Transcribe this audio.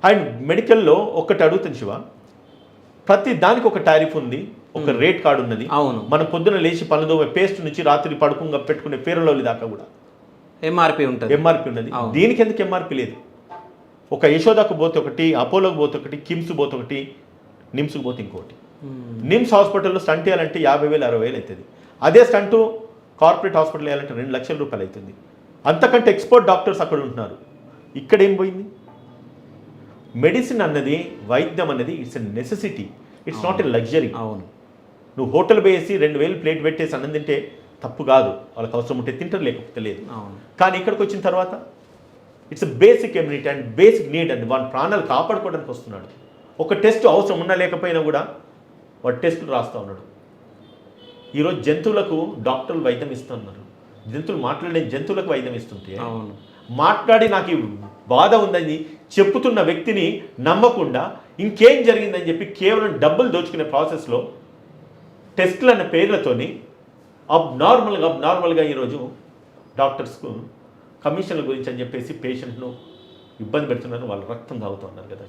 And మెడికల్లో ఒకటి అడుగుతుంది శివ, ప్రతి దానికి ఒక టారిఫ్ ఉంది, ఒక రేట్ కార్డు ఉన్నది. అవును, మనం పొద్దున లేచి పనులు పేస్ట్ నుంచి రాత్రి పడుకుంగా పెట్టుకునే ఫేరలోలి దాకా కూడా ఎంఆర్పి ఉంటుంది, ఎంఆర్పి ఉన్నది. దీనికి ఎందుకు ఎంఆర్పి లేదు? ఒక యశోదకు పోతే ఒకటి, అపోలోకి పోతే ఒకటి, కిమ్స్ పోతే ఒకటి, నిమ్స్కి పోతే ఇంకోటి. నిమ్స్ హాస్పిటల్లో స్టంట్ వేయాలంటే 50,000 60,000 అవుతుంది. అదే స్టంటు కార్పొరేట్ హాస్పిటల్ వేయాలంటే 2 లక్షల రూపాయలు అవుతుంది. అంతకంటే ఎక్స్పర్ట్ డాక్టర్స్ అక్కడ ఉంటున్నారు. ఇక్కడ ఏం పోయింది? మెడిసిన్ అన్నది, వైద్యం అన్నది it's a necessity, it's not a luxury. అవును, నువ్వు హోటల్ వేసి 2,000 ప్లేట్ పెట్టేసి అన్నం తింటే తప్పు కాదు, వాళ్ళకి అవసరం ఉంటే తింటారు, లేకపోతే లేదు. కానీ ఇక్కడికి వచ్చిన తర్వాత it's basic ఎమ్యూనిటీ and basic need అండి. వాడి ప్రాణాలు కాపాడుకోవడానికి వస్తున్నాడు. ఒక టెస్ట్ అవసరం ఉన్నా లేకపోయినా కూడా వాడు టెస్టులు రాస్తూ ఉన్నాడు. ఈరోజు జంతువులకు డాక్టర్లు వైద్యం ఇస్తున్నారు. జంతువులు మాట్లాడే జంతువులకు వైద్యం ఇస్తుంటే మాట్లాడి నాకు ఈ బాధ ఉందని చెప్పుతున్న వ్యక్తిని నమ్మకుండా ఇంకేం జరిగిందని చెప్పి కేవలం డబ్బులు దోచుకునే ప్రాసెస్లో టెస్టులు అన్న పేర్లతోని అబ్నార్మల్గా ఈరోజు డాక్టర్స్కు కమిషన్ల గురించి అని చెప్పేసి పేషెంట్ను ఇబ్బంది పెడుతున్నారు, వాళ్ళు రక్తం తాగుతున్నారు కదా.